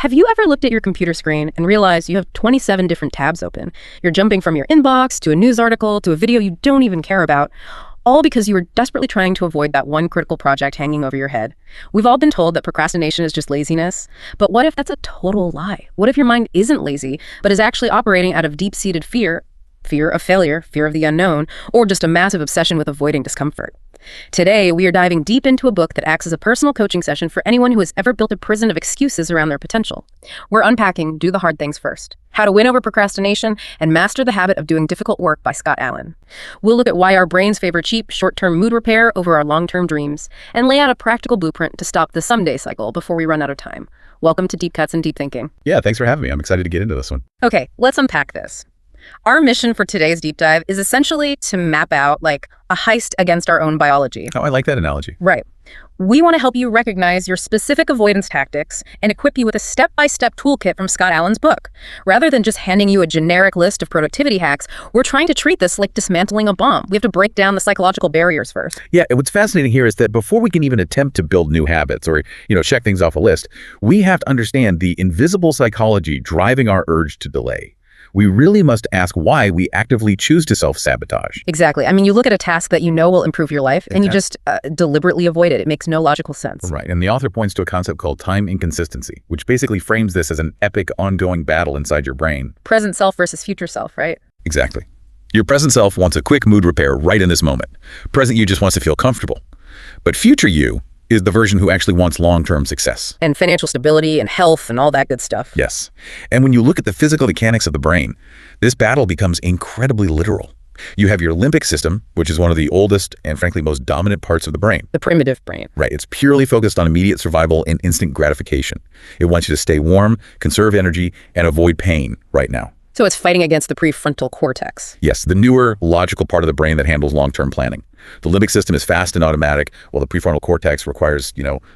Have you ever looked at your computer screen and realized you have 27 different tabs open? You're jumping from your inbox to a news article to a video you don't even care about, all because you were desperately trying to avoid that one critical project hanging over your head. We've all been told that procrastination is just laziness, but what if that's a total lie? What if your mind isn't lazy, but is actually operating out of deep-seated fear of failure, fear of the unknown, or just a massive obsession with avoiding discomfort? Today, we are diving deep into a book that acts as a personal coaching session for anyone who has ever built a prison of excuses around their potential. We're unpacking Do the Hard Things First: How to Win Over Procrastination and Master the Habit of Doing Difficult Work by Scott Allen. We'll look at why our brains favor cheap, short-term mood repair over our long-term dreams, and lay out a practical blueprint to stop the someday cycle before we run out of time. Welcome to Deep Cuts and Deep Thinking. Yeah, thanks for having me. I'm excited to get into this one. Okay, let's unpack this. Our mission for today's deep dive is essentially to map out like a heist against our own biology. Oh, I like that analogy. Right. We want to help you recognize your specific avoidance tactics and equip you with a step-by-step toolkit from Scott Allen's book. Rather than just handing you a generic list of productivity hacks, we're trying to treat this like dismantling a bomb. We have to break down the psychological barriers first. Yeah, and what's fascinating here is that before we can even attempt to build new habits or, check things off a list, we have to understand the invisible psychology driving our urge to delay. We really must ask why we actively choose to self-sabotage. Exactly. I mean, you look at a task that you know will improve your life, and you just deliberately avoid it. It makes no logical sense. Right. And the author points to a concept called time inconsistency, which basically frames this as an epic, ongoing battle inside your brain. Present self versus future self, right? Exactly. Your present self wants a quick mood repair right in this moment. Present you just wants to feel comfortable. But future you is the version who actually wants long-term success. And financial stability and health and all that good stuff. Yes. And when you look at the physical mechanics of the brain, this battle becomes incredibly literal. You have your limbic system, which is one of the oldest and frankly most dominant parts of the brain. The primitive brain. Right. It's purely focused on immediate survival and instant gratification. It wants you to stay warm, conserve energy, and avoid pain right now. So it's fighting against the prefrontal cortex. Yes, the newer, logical part of the brain that handles long-term planning. The limbic system is fast and automatic, while the prefrontal cortex requires,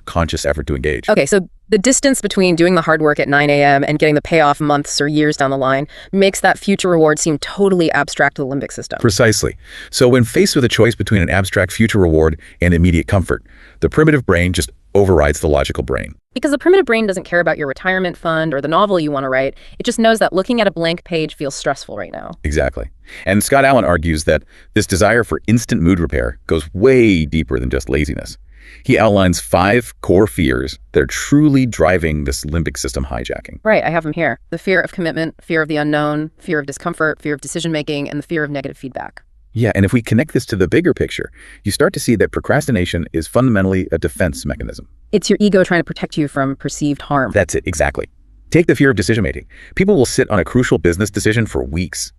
conscious effort to engage. Okay, so the distance between doing the hard work at 9 a.m. and getting the payoff months or years down the line makes that future reward seem totally abstract to the limbic system. Precisely. So when faced with a choice between an abstract future reward and immediate comfort, the primitive brain just overrides the logical brain. Because the primitive brain doesn't care about your retirement fund or the novel you want to write. It just knows that looking at a blank page feels stressful right now. Exactly. And Scott Allen argues that this desire for instant mood repair goes way deeper than just laziness. He outlines 5 core fears that are truly driving this limbic system hijacking. Right, I have them here. The fear of commitment, fear of the unknown, fear of discomfort, fear of decision-making, and the fear of negative feedback. Yeah, and if we connect this to the bigger picture, you start to see that procrastination is fundamentally a defense mechanism. It's your ego trying to protect you from perceived harm. That's it, exactly. Take the fear of decision-making. People will sit on a crucial business decision for weeks.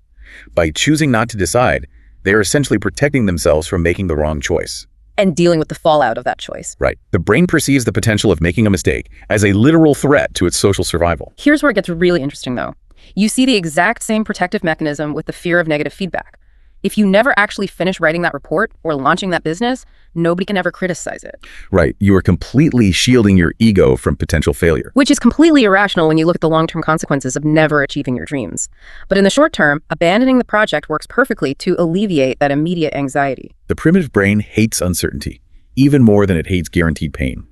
By choosing not to decide, they are essentially protecting themselves from making the wrong choice. And dealing with the fallout of that choice. Right. The brain perceives the potential of making a mistake as a literal threat to its social survival. Here's where it gets really interesting, though. You see the exact same protective mechanism with the fear of negative feedback. If you never actually finish writing that report or launching that business, nobody can ever criticize it. Right. You are completely shielding your ego from potential failure. Which is completely irrational when you look at the long-term consequences of never achieving your dreams. But in the short term, abandoning the project works perfectly to alleviate that immediate anxiety. The primitive brain hates uncertainty, even more than it hates guaranteed pain.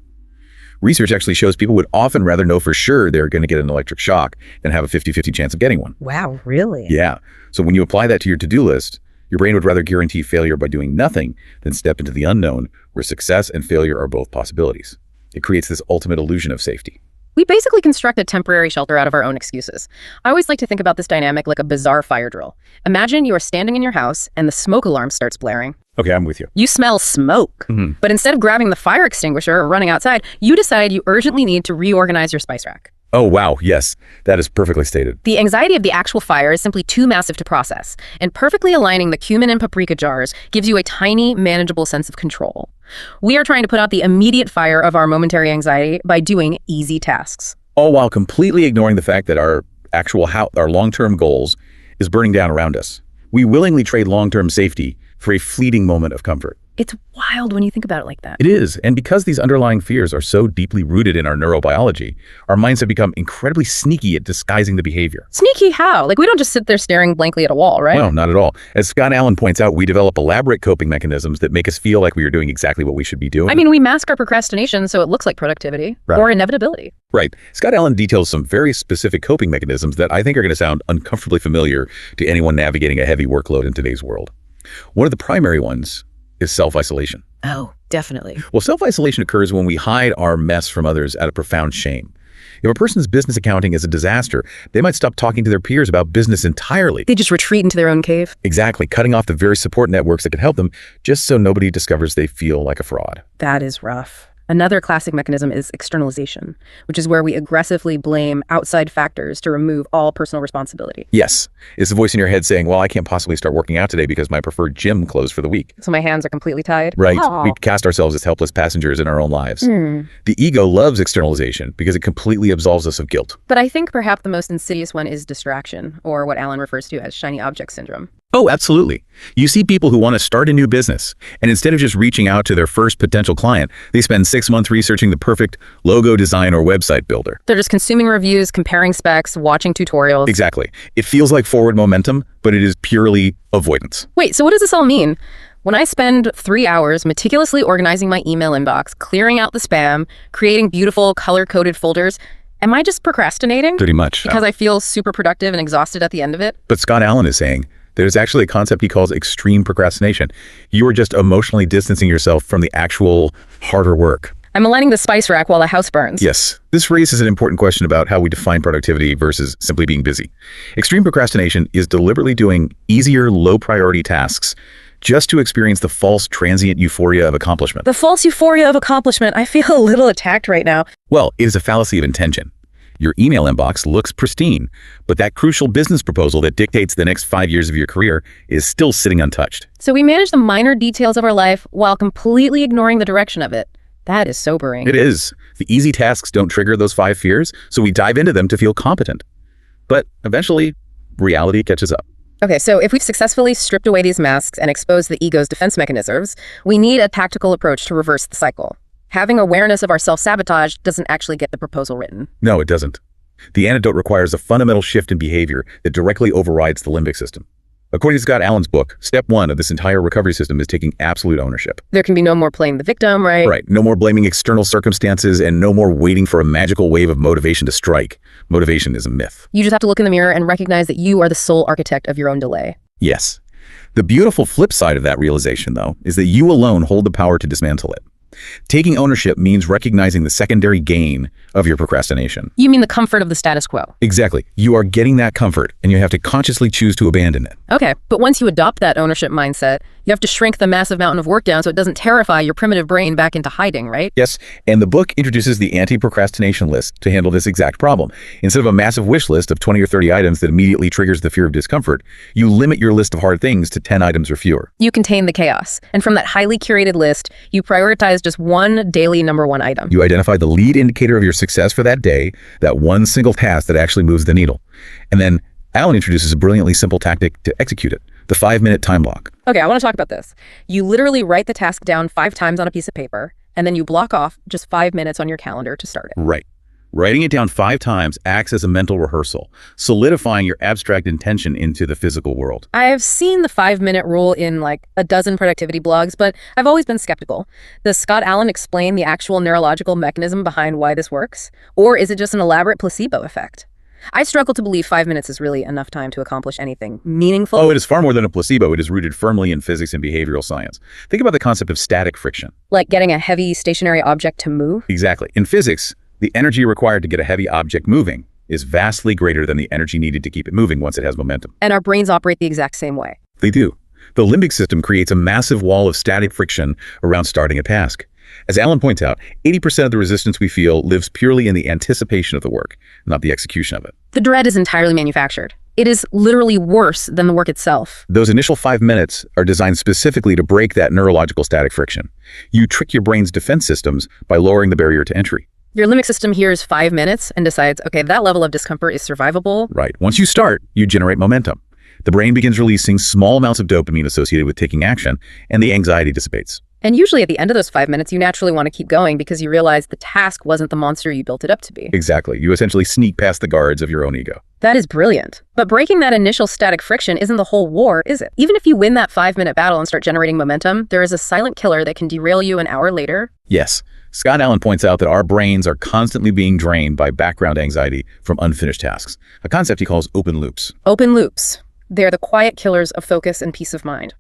Research actually shows people would often rather know for sure they're going to get an electric shock than have a 50-50 chance of getting one. Wow, really? Yeah. So when you apply that to your to-do list, your brain would rather guarantee failure by doing nothing than step into the unknown where success and failure are both possibilities. It creates this ultimate illusion of safety. We basically construct a temporary shelter out of our own excuses. I always like to think about this dynamic like a bizarre fire drill. Imagine you are standing in your house and the smoke alarm starts blaring. Okay, I'm with you. You smell smoke. But instead of grabbing the fire extinguisher or running outside, you decide you urgently need to reorganize your spice rack. Oh, wow. Yes, that is perfectly stated. The anxiety of the actual fire is simply too massive to process, and perfectly aligning the cumin and paprika jars gives you a tiny, manageable sense of control. We are trying to put out the immediate fire of our momentary anxiety by doing easy tasks. All while completely ignoring the fact that our long-term goals is burning down around us. We willingly trade long-term safety for a fleeting moment of comfort. It's wild when you think about it like that. It is. And because these underlying fears are so deeply rooted in our neurobiology, our minds have become incredibly sneaky at disguising the behavior. Sneaky how? Like, we don't just sit there staring blankly at a wall, right? No, not at all. As Scott Allen points out, we develop elaborate coping mechanisms that make us feel like we are doing exactly what we should be doing. I mean, we mask our procrastination so it looks like productivity or inevitability. Right. Scott Allen details some very specific coping mechanisms that I think are going to sound uncomfortably familiar to anyone navigating a heavy workload in today's world. One of the primary ones is self-isolation. Oh, definitely. Well, self-isolation occurs when we hide our mess from others out of profound shame. If a person's business accounting is a disaster, they might stop talking to their peers about business entirely. They just retreat into their own cave. Exactly, cutting off the very support networks that could help them just so nobody discovers they feel like a fraud. That is rough. Another classic mechanism is externalization, which is where we aggressively blame outside factors to remove all personal responsibility. Yes. It's the voice in your head saying, well, I can't possibly start working out today because my preferred gym closed for the week. So my hands are completely tied? Right. We cast ourselves as helpless passengers in our own lives. The ego loves externalization because it completely absolves us of guilt. But I think perhaps the most insidious one is distraction, or what Allen refers to as shiny object syndrome. Oh, absolutely. You see people who want to start a new business, and instead of just reaching out to their first potential client, they spend 6 months researching the perfect logo design or website builder. They're just consuming reviews, comparing specs, watching tutorials. Exactly. It feels like forward momentum, but it is purely avoidance. Wait, so what does this all mean? When I spend 3 hours meticulously organizing my email inbox, clearing out the spam, creating beautiful color-coded folders, am I just procrastinating? Pretty much. Because I feel super productive and exhausted at the end of it? But Scott Allen is saying there's actually a concept he calls extreme procrastination. You are just emotionally distancing yourself from the actual harder work. I'm aligning the spice rack while the house burns. Yes. This raises an important question about how we define productivity versus simply being busy. Extreme procrastination is deliberately doing easier, low-priority tasks just to experience the false transient euphoria of accomplishment. The false euphoria of accomplishment. I feel a little attacked right now. Well, it is a fallacy of intention. Your email inbox looks pristine, but that crucial business proposal that dictates the next 5 years of your career is still sitting untouched. So we manage the minor details of our life while completely ignoring the direction of it. That is sobering. It is. The easy tasks don't trigger those 5 fears, so we dive into them to feel competent. But eventually, reality catches up. Okay, so if we've successfully stripped away these masks and exposed the ego's defense mechanisms, we need a tactical approach to reverse the cycle. Having awareness of our self-sabotage doesn't actually get the proposal written. No, it doesn't. The antidote requires a fundamental shift in behavior that directly overrides the limbic system. According to Scott Allen's book, step 1 of this entire recovery system is taking absolute ownership. There can be no more playing the victim, right? Right. No more blaming external circumstances and no more waiting for a magical wave of motivation to strike. Motivation is a myth. You just have to look in the mirror and recognize that you are the sole architect of your own delay. Yes. The beautiful flip side of that realization, though, is that you alone hold the power to dismantle it. Taking ownership means recognizing the secondary gain of your procrastination. You mean the comfort of the status quo? Exactly. You are getting that comfort, and you have to consciously choose to abandon it. Okay, but once you adopt that ownership mindset, you have to shrink the massive mountain of work down so it doesn't terrify your primitive brain back into hiding, right? Yes, and the book introduces the anti-procrastination list to handle this exact problem. Instead of a massive wish list of 20 or 30 items that immediately triggers the fear of discomfort, you limit your list of hard things to 10 items or fewer. You contain the chaos, and from that highly curated list, you prioritize just one daily #1 item. You identify the lead indicator of your success for that day, that one single task that actually moves the needle. And then Allen introduces a brilliantly simple tactic to execute it, the 5-minute time block. Okay, I want to talk about this. You literally write the task down 5 times on a piece of paper, and then you block off just 5 minutes on your calendar to start it. Right. Writing it down 5 times acts as a mental rehearsal, solidifying your abstract intention into the physical world. I've seen the 5-minute rule in like a dozen productivity blogs, but I've always been skeptical. Does Scott Allen explain the actual neurological mechanism behind why this works? Or is it just an elaborate placebo effect? I struggle to believe 5 minutes is really enough time to accomplish anything meaningful. Oh, it is far more than a placebo. It is rooted firmly in physics and behavioral science. Think about the concept of static friction. Like getting a heavy stationary object to move? Exactly. In physics, the energy required to get a heavy object moving is vastly greater than the energy needed to keep it moving once it has momentum. And our brains operate the exact same way. They do. The limbic system creates a massive wall of static friction around starting a task. As Allen points out, 80% of the resistance we feel lives purely in the anticipation of the work, not the execution of it. The dread is entirely manufactured. It is literally worse than the work itself. Those initial 5 minutes are designed specifically to break that neurological static friction. You trick your brain's defense systems by lowering the barrier to entry. Your limbic system hears 5 minutes and decides, okay, that level of discomfort is survivable. Right. Once you start, you generate momentum. The brain begins releasing small amounts of dopamine associated with taking action, and the anxiety dissipates. And usually at the end of those 5 minutes, you naturally want to keep going because you realize the task wasn't the monster you built it up to be. Exactly. You essentially sneak past the guards of your own ego. That is brilliant. But breaking that initial static friction isn't the whole war, is it? Even if you win that 5-minute battle and start generating momentum, there is a silent killer that can derail you an hour later. Yes. Scott Allen points out that our brains are constantly being drained by background anxiety from unfinished tasks, a concept he calls open loops. Open loops. They're the quiet killers of focus and peace of mind.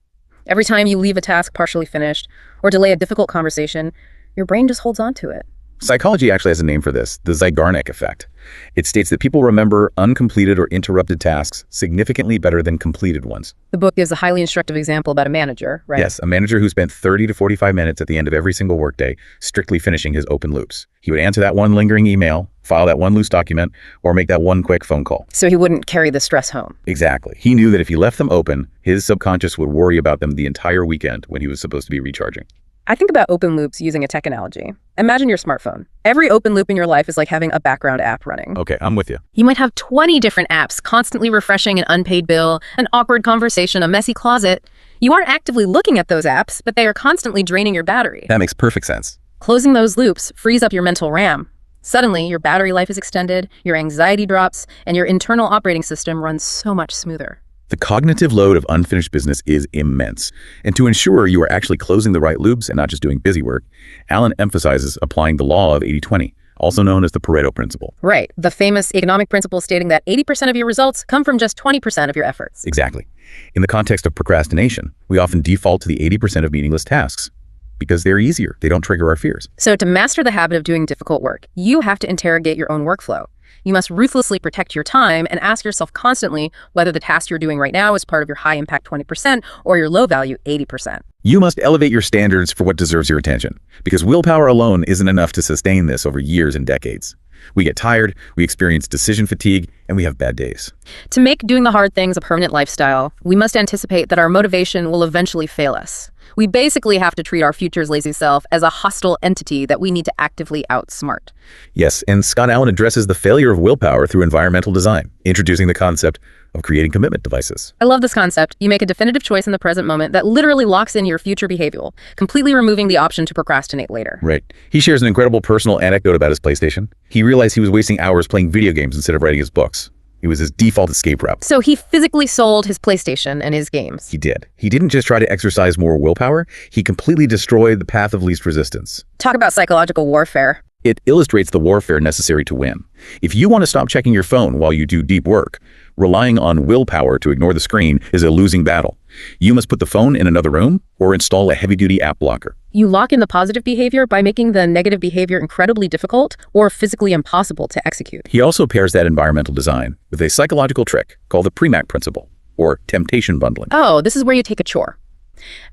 Every time you leave a task partially finished or delay a difficult conversation, your brain just holds on to it. Psychology actually has a name for this, the Zeigarnik effect. It states that people remember uncompleted or interrupted tasks significantly better than completed ones. The book gives a highly instructive example about a manager, right? Yes, a manager who spent 30 to 45 minutes at the end of every single workday strictly finishing his open loops. He would answer that one lingering email, file that one loose document, or make that one quick phone call. So he wouldn't carry the stress home. Exactly. He knew that if he left them open, his subconscious would worry about them the entire weekend when he was supposed to be recharging. I think about open loops using a tech analogy. Imagine your smartphone. Every open loop in your life is like having a background app running. Okay, I'm with you. You might have 20 different apps constantly refreshing an unpaid bill, an awkward conversation, a messy closet. You aren't actively looking at those apps, but they are constantly draining your battery. That makes perfect sense. Closing those loops frees up your mental RAM. Suddenly, your battery life is extended, your anxiety drops, and your internal operating system runs so much smoother. The cognitive load of unfinished business is immense. And to ensure you are actually closing the right loops and not just doing busy work, Allen emphasizes applying the law of 80-20, also known as the Pareto principle. Right. The famous economic principle stating that 80% of your results come from just 20% of your efforts. Exactly. In the context of procrastination, we often default to the 80% of meaningless tasks because they're easier. They don't trigger our fears. So to master the habit of doing difficult work, you have to interrogate your own workflow. You must ruthlessly protect your time and ask yourself constantly whether the task you're doing right now is part of your high-impact 20% or your low-value 80%. You must elevate your standards for what deserves your attention, because willpower alone isn't enough to sustain this over years and decades. We get tired, we experience decision fatigue, and we have bad days. To make doing the hard things a permanent lifestyle, we must anticipate that our motivation will eventually fail us. We basically have to treat our future's lazy self as a hostile entity that we need to actively outsmart. Yes, and Scott Allen addresses the failure of willpower through environmental design, introducing the concept of creating commitment devices. I love this concept. You make a definitive choice in the present moment that literally locks in your future behavior, completely removing the option to procrastinate later. Right. He shares an incredible personal anecdote about his PlayStation. He realized he was wasting hours playing video games instead of writing his books. It was his default escape route. So he physically sold his PlayStation and his games. He did. He didn't just try to exercise more willpower, he completely destroyed the path of least resistance. Talk about psychological warfare. It illustrates the warfare necessary to win. If you want to stop checking your phone while you do deep work, relying on willpower to ignore the screen is a losing battle. You must put the phone in another room or install a heavy-duty app blocker. You lock in the positive behavior by making the negative behavior incredibly difficult or physically impossible to execute. He also pairs that environmental design with a psychological trick called the Premack principle, or temptation bundling. Oh, this is where you take a chore.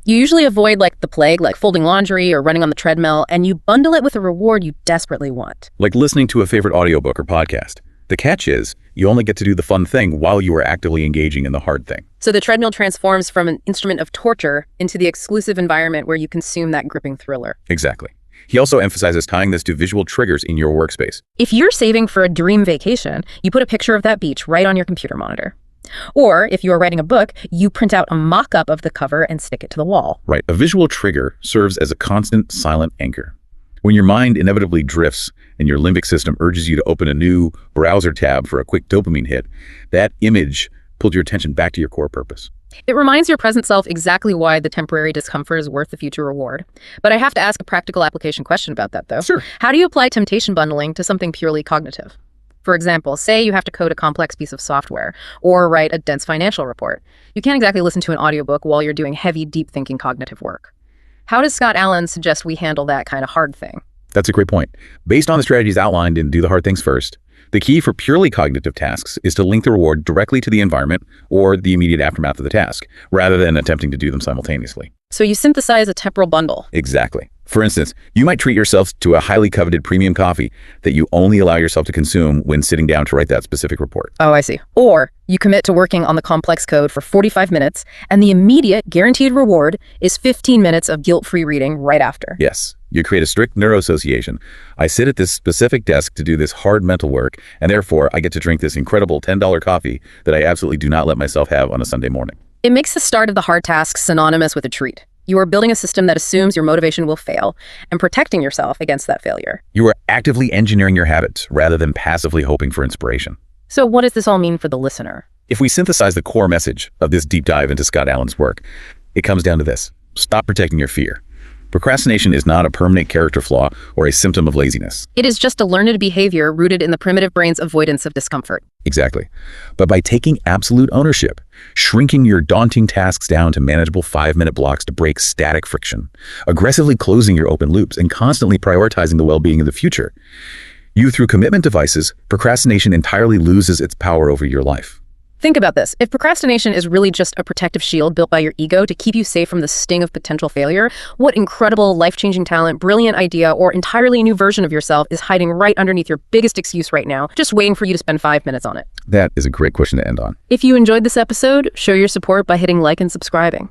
You usually avoid like the plague, like folding laundry or running on the treadmill, and you bundle it with a reward you desperately want. Like listening to a favorite audiobook or podcast. The catch is, you only get to do the fun thing while you are actively engaging in the hard thing. So the treadmill transforms from an instrument of torture into the exclusive environment where you consume that gripping thriller. Exactly. He also emphasizes tying this to visual triggers in your workspace. If you're saving for a dream vacation, you put a picture of that beach right on your computer monitor. Or if you are writing a book, you print out a mock-up of the cover and stick it to the wall. Right. A visual trigger serves as a constant, silent anchor. When your mind inevitably drifts and your limbic system urges you to open a new browser tab for a quick dopamine hit, that image pulls your attention back to your core purpose. It reminds your present self exactly why the temporary discomfort is worth the future reward. But I have to ask a practical application question about that, though. Sure. How do you apply temptation bundling to something purely cognitive? For example, say you have to code a complex piece of software or write a dense financial report. You can't exactly listen to an audiobook while you're doing heavy, deep-thinking cognitive work. How does Scott Allen suggest we handle that kind of hard thing? That's a great point. Based on the strategies outlined in Do the Hard Things First, the key for purely cognitive tasks is to link the reward directly to the environment or the immediate aftermath of the task, rather than attempting to do them simultaneously. So you synthesize a temporal bundle. Exactly. For instance, you might treat yourself to a highly coveted premium coffee that you only allow yourself to consume when sitting down to write that specific report. Oh, I see. Or you commit to working on the complex code for 45 minutes, and the immediate guaranteed reward is 15 minutes of guilt-free reading right after. Yes. You create a strict neuroassociation. I sit at this specific desk to do this hard mental work, and therefore I get to drink this incredible $10 coffee that I absolutely do not let myself have on a Sunday morning. It makes the start of the hard task synonymous with a treat. You are building a system that assumes your motivation will fail and protecting yourself against that failure. You are actively engineering your habits rather than passively hoping for inspiration. So what does this all mean for the listener? If we synthesize the core message of this deep dive into Scott Allen's work, it comes down to this: stop protecting your fear. Procrastination is not a permanent character flaw or a symptom of laziness. It is just a learned behavior rooted in the primitive brain's avoidance of discomfort. Exactly. But by taking absolute ownership, shrinking your daunting tasks down to manageable 5-minute blocks to break static friction, aggressively closing your open loops, and constantly prioritizing the well-being of the future, you, through commitment devices, procrastination entirely loses its power over your life. Think about this. If procrastination is really just a protective shield built by your ego to keep you safe from the sting of potential failure, what incredible, life-changing talent, brilliant idea, or entirely new version of yourself is hiding right underneath your biggest excuse right now, just waiting for you to spend 5 minutes on it? That is a great question to end on. If you enjoyed this episode, show your support by hitting like and subscribing.